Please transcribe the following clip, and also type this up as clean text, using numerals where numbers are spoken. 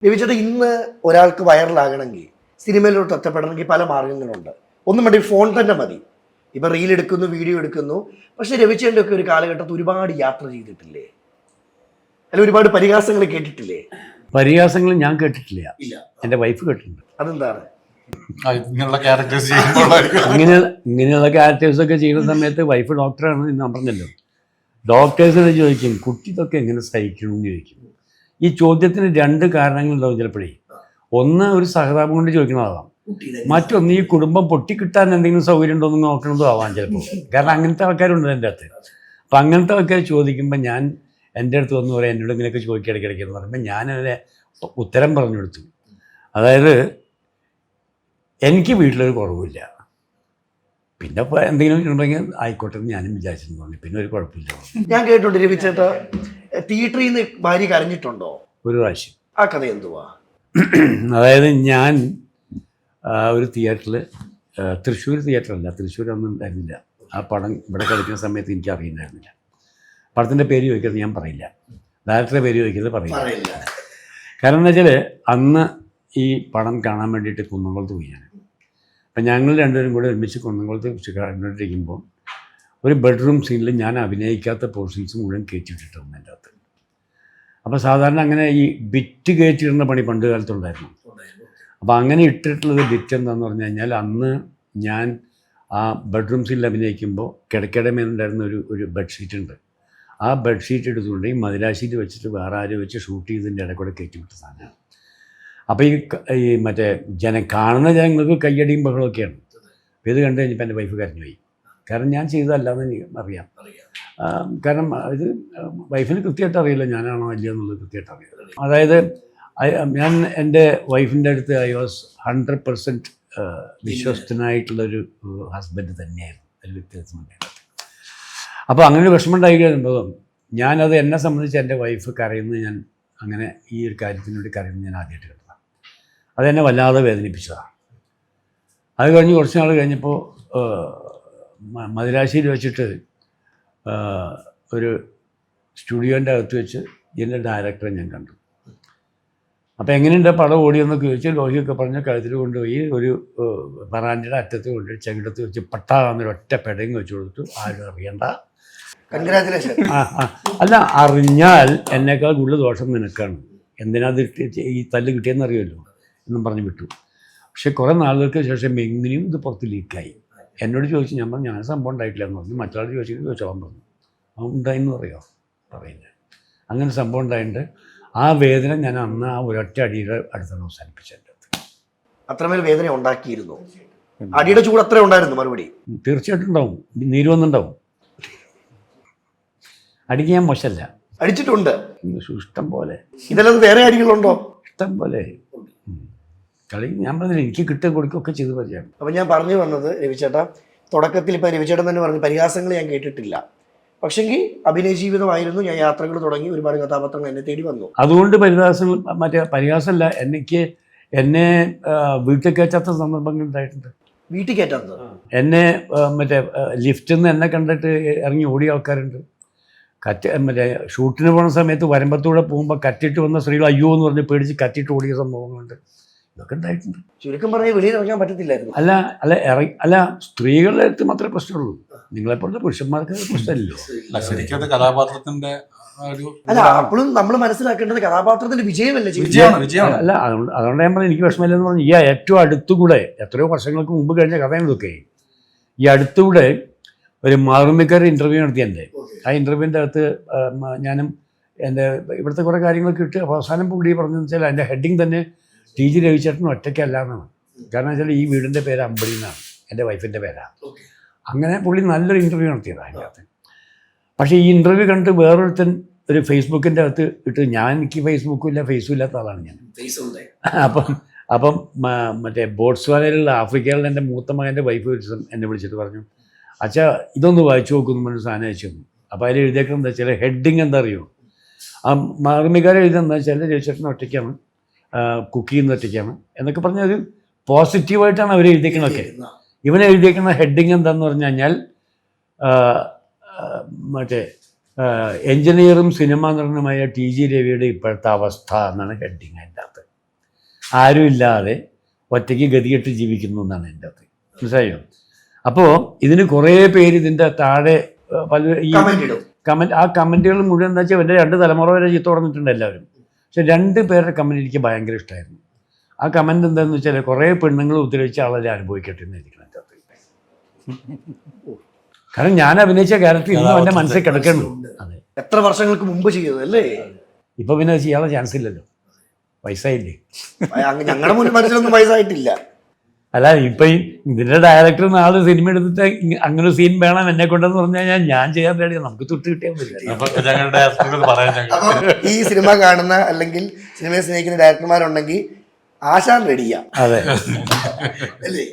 രവിചേട്ടാ, ഇന്ന് ഒരാൾക്ക് വൈറലാകണമെങ്കിൽ സിനിമയിലോട്ട് എത്തപ്പെടണമെങ്കിൽ പല മാർഗങ്ങളുണ്ട്. ഒന്നും വേണ്ടി ഫോൺ തന്നെ മതി. ഇപ്പൊ റീൽ എടുക്കുന്നു, വീഡിയോ എടുക്കുന്നു. പക്ഷെ രവിചേട്ടൻ്റെ ഒക്കെ ഒരു കാലഘട്ടത്തിൽ ഒരുപാട് യാത്ര ചെയ്തിട്ടില്ലേ? അല്ല, ഒരുപാട് പരിഹാസങ്ങൾ കേട്ടിട്ടില്ലേ? പരിഹാസങ്ങൾ ഞാൻ കേട്ടിട്ടില്ല, എൻ്റെ വൈഫ് കേട്ടിട്ടുണ്ട്. അതെന്താണ്? ഇങ്ങനെയുള്ള ക്യാരക്ടേഴ്സ് ഒക്കെ ചെയ്യുന്ന സമയത്ത് വൈഫ് ഡോക്ടറാണ് ഞാൻ പറഞ്ഞല്ലോ. ഡോക്ടേഴ്സിനെ ചോദിക്കും, കുട്ടി ഇതൊക്കെ എങ്ങനെ സഹിക്കണമെന്ന് ചോദിക്കും. ഈ ചോദ്യത്തിന് രണ്ട് കാരണങ്ങളുണ്ടാവും ചിലപ്പോഴേ. ഒന്ന്, ഒരു സഹതാപം കൊണ്ട് ചോദിക്കണതാവാം. മറ്റൊന്ന്, ഈ കുടുംബം പൊട്ടിക്കിട്ടാൻ എന്തെങ്കിലും സൗകര്യം ഉണ്ടോ എന്ന് നോക്കണതും ആവാം ചിലപ്പോൾ. കാരണം അങ്ങനത്തെ ആൾക്കാരുണ്ട് എൻ്റെ അകത്ത്. അപ്പം അങ്ങനത്തെ ആൾക്കാർ ചോദിക്കുമ്പോൾ ഞാൻ എൻ്റെ അടുത്ത് വന്ന് പറയാം, എന്നോട് ഇങ്ങനെയൊക്കെ ചോദിക്കുക ഇടയ്ക്കിടയ്ക്ക് എന്ന് പറയുമ്പോൾ ഞാനതിനെ ഉത്തരം പറഞ്ഞു കൊടുത്തു. അതായത്, എനിക്ക് വീട്ടിലൊരു കുറവില്ല, പിന്നെ ഇപ്പോൾ എന്തെങ്കിലും ഉണ്ടെങ്കിൽ ആയിക്കോട്ടെ എന്ന് ഞാനും വിചാരിച്ചെന്ന് പറഞ്ഞു. പിന്നെ ഒരു കുഴപ്പമില്ല. ഞാൻ കേട്ടിട്ടുണ്ട് രവിചേട്ടാ, തിയേറ്ററിൽ നിന്ന് ഭാര്യ കരഞ്ഞിട്ടുണ്ടോ? ഒരു പ്രാവശ്യം. ആ കഥ എന്തുവാ? അതായത്, ഞാൻ ഒരു തിയേറ്ററിൽ, തൃശ്ശൂർ തിയേറ്ററല്ല, തൃശ്ശൂർ ഒന്നും ഉണ്ടായിരുന്നില്ല. ആ പടം ഇവിടെ കളിക്കുന്ന സമയത്ത് എനിക്ക് അറിയുന്നുണ്ടായിരുന്നില്ല. പടത്തിൻ്റെ പേര് ചോദിക്കുന്നത് ഞാൻ പറയില്ല, ഡയറക്ടറുടെ പേര് ചോദിക്കുന്നത് പറയില്ല. കാരണം എന്താ വെച്ചാൽ, അന്ന് ഈ പടം കാണാൻ വേണ്ടിയിട്ട് കുന്നംകുളത്ത് പോയി ഞാൻ. അപ്പം ഞങ്ങൾ രണ്ടുപേരും കൂടെ ഒരുമിച്ച് കുന്നംകുളത്ത് വെച്ച് കണ്ടിരിക്കുമ്പോൾ ഒരു ബെഡ്റൂം സീനിൽ ഞാൻ അഭിനയിക്കാത്ത പോർഷൻസ് മുഴുവൻ കയറ്റിയിട്ടിട്ടുണ്ട് എൻ്റെ അകത്ത്. അപ്പോൾ സാധാരണ അങ്ങനെ ഈ ബിറ്റ് കയറ്റിയിടുന്ന പണി പണ്ട് കാലത്തുണ്ടായിരുന്നു. അപ്പോൾ അങ്ങനെ ഇട്ടിട്ടുള്ളത് ബിറ്റ് എന്താണെന്ന് പറഞ്ഞു കഴിഞ്ഞാൽ, അന്ന് ഞാൻ ആ ബെഡ്റൂം സീനിൽ അഭിനയിക്കുമ്പോൾ കിടക്കയുടെ മേലുണ്ടായിരുന്ന ഒരു ബെഡ്ഷീറ്റ് ഉണ്ട്. ആ ബെഡ്ഷീറ്റ് എടുത്തുകൊണ്ട് ഈ മദിരാശീറ്റ് വെച്ചിട്ട് വേറെ ആരും വെച്ച് ഷൂട്ട് ചെയ്തതിൻ്റെ ഇടയിൽ കൂടെ കയറ്റി വിട്ട സാധനമാണ്. അപ്പോൾ ഈ മറ്റേ കാണുന്ന ജനങ്ങൾക്ക് കയ്യടിയും ബഹളമൊക്കെയാണ്. അപ്പോൾ ഇത് കണ്ടു കഴിഞ്ഞപ്പോൾ എൻ്റെ വൈഫ് കരഞ്ഞുപോയി. കാരണം ഞാൻ ചെയ്തതല്ലാന്ന് എനിക്ക് അറിയാം. കാരണം ഇത് വൈഫിന് കൃത്യമായിട്ട് അറിയില്ല ഞാനാണോ അല്ലയോ എന്നുള്ളത് കൃത്യമായിട്ട് അറിയില്ല. അതായത്, ഞാൻ എൻ്റെ വൈഫിൻ്റെ അടുത്ത് ഐ വാസ് 100% വിശ്വസ്തനായിട്ടുള്ളൊരു ഹസ്ബൻഡ് തന്നെയായിരുന്നു. ഒരു വ്യത്യാസമുണ്ടായിരുന്നു. അപ്പോൾ അങ്ങനെ ഒരു വിഷമം ഉണ്ടായി കഴിയുമ്പോൾ ഞാനത് എന്നെ സംബന്ധിച്ച് എൻ്റെ വൈഫ് കരയുന്നത് ഞാൻ അങ്ങനെ ഈ ഒരു കാര്യത്തിനോട് കരയുന്നത് ഞാൻ ആദ്യമായിട്ട് കണ്ടതാണ്. അതെന്നെ വല്ലാതെ വേദനിപ്പിച്ചതാണ്. അത് കഴിഞ്ഞ് കുറച്ച് നാൾ കഴിഞ്ഞപ്പോൾ മദിരാശിയിൽ വെച്ചിട്ട് ഒരു സ്റ്റുഡിയോൻ്റെ അകത്ത് വെച്ച് ഇതിൻ്റെ ഡയറക്ടറെ ഞാൻ കണ്ടു. അപ്പോൾ എങ്ങനെയുണ്ട് പടം ഓടിയെന്നൊക്കെ ചോദിച്ചാൽ ലോഹിയൊക്കെ പറഞ്ഞ് കഴുത്തിൽ കൊണ്ടുപോയി ഒരു പറാൻ്റെ അറ്റത്ത് കൊണ്ട് ചെകിടത്ത് വെച്ച് പട്ടാന്നൊരു ഒറ്റ പെടയും വെച്ച് കൊടുത്തു. ആരും അറിയണ്ട. കൺഗ്രാജുലേഷൻ. അല്ല, അറിഞ്ഞാൽ എന്നേക്കാൾ കൂടുതൽ ദോഷം നിനക്കാണ്, എന്തിനാത് ഈ തല്ല് കിട്ടിയെന്ന് അറിയുമല്ലോ എന്നും പറഞ്ഞ് വിട്ടു. പക്ഷെ കുറേ നാളുകൾക്ക് ശേഷം എങ്ങനെയും ഇത് പുറത്ത് ലീക്കായി. എന്നോട് ചോദിച്ചു, ഞാൻ പറഞ്ഞു ഞാൻ സംഭവം ഉണ്ടായിട്ടില്ല എന്ന് പറഞ്ഞു. മറ്റൊരാൾ ചോദിച്ചോളാൻ പറഞ്ഞു. അവൻ ഉണ്ടായിന്ന് പറയുമോ? പറയില്ല. അങ്ങനെ സംഭവം ഉണ്ടായിട്ടുണ്ട്. ആ വേദന ഞാൻ അന്ന് ആ ഒരൊറ്റ അടിയുടെ അടുത്താണ് അവസാനിപ്പിച്ചത്. അത്രമേൽ വേദന ഉണ്ടാക്കിയിരുന്നു. അടിയുടെ ചൂട് അത്ര ഉണ്ടായിരുന്നു. മറുപടി തീർച്ചയായിട്ടും ഉണ്ടാവും, നീര് വന്നുണ്ടാവും. അടിക്ക് ഞാൻ മോശമല്ല, അടിച്ചിട്ടുണ്ട് ഇഷ്ടം പോലെ. ഇതല്ലാതെ വേറെ അടികളുണ്ടോ? ഇഷ്ടം പോലെ കളി. ഞാൻ പറഞ്ഞില്ല, എനിക്ക് കിട്ടുക കൊടുക്കുകയൊക്കെ ചെയ്ത് പരിചയം. അപ്പം ഞാൻ പറഞ്ഞു വന്നത്, രവിചേട്ടാ, തുടക്കത്തിൽ ഇപ്പം രവിചേട്ടൻ തന്നെ പറഞ്ഞു പരിഹാസങ്ങൾ ഞാൻ കേട്ടിട്ടില്ല. പക്ഷെങ്കിൽ അഭിനയ ജീവിതമായിരുന്നു. ഞാൻ യാത്രകൾ തുടങ്ങി, ഒരുപാട് കഥാപാത്രങ്ങൾ എന്നെ തേടി വന്നു. അതുകൊണ്ട് പരിഹാസങ്ങൾ, മറ്റേ പരിഹാസമല്ല, എന്നെ വീട്ടിൽ കയറ്റാത്ത സന്ദർഭങ്ങൾ ഉണ്ടായിട്ടുണ്ട്. വീട്ടിൽ കയറ്റാത്തത്? എന്നെ മറ്റേ ലിഫ്റ്റിൽ നിന്ന് എന്നെ കണ്ടിട്ട് ഇറങ്ങി ഓടിയ ആൾക്കാരുണ്ട്. മറ്റേ ഷൂട്ടിന് പോകുന്ന സമയത്ത് വരമ്പത്തൂടെ പോകുമ്പോൾ കറ്റിട്ട് വന്ന സ്ത്രീകൾ അയ്യോ എന്ന് പറഞ്ഞ് പേടിച്ച് കറ്റിട്ട് ഓടിയ സംഭവങ്ങളുണ്ട്. ഇതൊക്കെ ഉണ്ടായിട്ടുണ്ട്. ചുരുക്കം പറഞ്ഞാൽ വെളിയിൽ ഇറങ്ങാൻ പറ്റത്തില്ലായിരുന്നു. അല്ല സ്ത്രീകളുടെ അടുത്ത് മാത്രമേ പ്രശ്നമുള്ളൂ. നിങ്ങളെപ്പോലത്തെ പുരുഷന്മാർക്ക് പ്രശ്നമില്ലല്ലോ. ശരിക്കും കഥാപാത്രത്തിന്റെ അല്ല, അപ്പോഴും നമ്മൾ മനസ്സിലാക്കേണ്ടത് കഥാപാത്രത്തിന്റെ വിജയമല്ലേ? അല്ല, അതുകൊണ്ട് ഞാൻ പറഞ്ഞു എനിക്ക് വിഷമമില്ലെന്ന് പറഞ്ഞു. ഈ ഏറ്റവും അടുത്തുകൂടെ എത്രയോ വർഷങ്ങൾക്ക് മുമ്പ് കഴിഞ്ഞ കഥയാണ് ഇതൊക്കെ. ഈ അടുത്തുകൂടെ ഒരു മാറുമിക്കാർ ഇൻ്റർവ്യൂ നടത്തിയെൻ്റെ. ആ ഇൻ്റർവ്യൂവിൻ്റെ അകത്ത് ഞാനും എൻ്റെ ഇവിടുത്തെ കുറേ കാര്യങ്ങളൊക്കെ ഇട്ട് അവസാനം പുള്ളി പറഞ്ഞതെന്ന് വെച്ചാൽ അതിൻ്റെ ഹെഡിങ് തന്നെ ടി.ജി. രവിചേട്ടൻ ഒറ്റയ്ക്കല്ല എന്നാണ്. കാരണം വെച്ചാൽ ഈ വീടിൻ്റെ പേര് അമ്പടി എന്നാണ്, എൻ്റെ വൈഫിൻ്റെ പേരാണ്. അങ്ങനെ പുള്ളി നല്ലൊരു ഇൻ്റർവ്യൂ നടത്തിയതാണ് അതിൻ്റെ അകത്ത്. പക്ഷേ ഈ ഇൻ്റർവ്യൂ കണ്ടിട്ട് വേറൊരുത്തൻ ഒരു ഫേസ്ബുക്കിൻ്റെ അകത്ത് ഇട്ട്, എനിക്ക് ഫേസ്ബുക്കും ഇല്ല ഫേസും ഇല്ലാത്ത ആളാണ് ഞാൻ. അപ്പം മറ്റേ ബോട്സ്വാനയിലുള്ള ആഫ്രിക്കയിലുള്ള എൻ്റെ മൂത്ത മകൻ്റെ വൈഫ് എന്നെ വിളിച്ചിട്ട് പറഞ്ഞു, അച്ഛാ ഇതൊന്ന് വായിച്ചു നോക്കുന്നു പറഞ്ഞൊരു സാധനം അയച്ചു തന്നു. അപ്പോൾ അതിൽ എഴുതിയേക്കുന്നത് എന്താ വെച്ചാൽ ഹെഡിങ് എന്താ അറിയുമോ? ആ മാർമികാരെ എഴുതുന്നത് വെച്ചാൽ രവിചേട്ടൻ ഒറ്റയ്ക്കാണ്, കുക്ക് ചെയ്യുന്ന ഒറ്റയ്ക്കാണ് എന്നൊക്കെ പറഞ്ഞാൽ ഒരു പോസിറ്റീവായിട്ടാണ് അവർ എഴുതിയേക്കുന്നതൊക്കെ. ഇവൻ എഴുതിയേക്കുന്ന ഹെഡിങ് എന്താണെന്ന് പറഞ്ഞു കഴിഞ്ഞാൽ മറ്റേ എഞ്ചിനീയറും സിനിമാ നടനുമായ ടി.ജി. രവിയുടെ ഇപ്പോഴത്തെ അവസ്ഥ എന്നാണ് ഹെഡിങ് അതിൻ്റെ അകത്ത്. ആരുമില്ലാതെ ഒറ്റയ്ക്ക് ഗതികെട്ട് ജീവിക്കുന്നു എന്നാണ് എൻ്റെ അത്. മനസ്സിലായോ? അപ്പോൾ ഇതിന് കുറേ പേര് ഇതിൻ്റെ താഴെ പല ഈ കമന്റ് ഇടും. ആ കമൻറ്റുകൾ മുഴുവൻ എന്താ വെച്ചാൽ എൻ്റെ 2 തലമുറ വരെ ചീത്ത പറഞ്ഞിട്ടുണ്ട് എല്ലാവരും. പക്ഷെ 2 പേരുടെ കമൻറ്റ് എനിക്ക് ഭയങ്കര ഇഷ്ടമായിരുന്നു. ആ കമൻറ്റ് എന്താണെന്ന് വെച്ചാൽ കുറേ പെണ്ണുങ്ങൾ ഉപദ്രവിച്ച ആളെ അനുഭവിക്കട്ടെ എന്നായിരിക്കണം എൻ്റെ അത്. കാരണം ഞാൻ അഭിനയിച്ച ക്യാരക്ടർ ഇന്നും എൻ്റെ മനസ്സിൽ കിടക്കുന്നു. അതെ, എത്ര വർഷങ്ങൾക്ക് മുമ്പ് ചെയ്തത് അല്ലേ? ഇപ്പം പിന്നെ അത് ചെയ്യാനുള്ള ചാൻസ് ഇല്ലല്ലോ, വയസ്സായില്ലേ. ഞങ്ങളുടെ മുന്നിൽ മനസ്സിലൊന്നും വയസ്സായിട്ടില്ല. അല്ല, ഇപ്പം ഇതിൻ്റെ ഡയറക്ടർ നാളെ സിനിമ എടുത്തിട്ട് അങ്ങനെ ഒരു സീൻ വേണം എന്നെ കൊണ്ടെന്ന് പറഞ്ഞു കഴിഞ്ഞാൽ ഞാൻ ചെയ്യാൻ റെഡിയാണ്. നമുക്ക് തൊട്ട് കിട്ടിയാൽ മതി. അപ്പൊ ഞങ്ങളുടെ ഡയറക്ടറുകൾ പറയാൻ അപ്പൊ ഈ സിനിമ കാണുന്ന അല്ലെങ്കിൽ സിനിമയെ സ്നേഹിക്കുന്ന ഡയറക്ടർമാരുണ്ടെങ്കിൽ ആശാൻ റെഡിയാ അതെ അല്ലേ?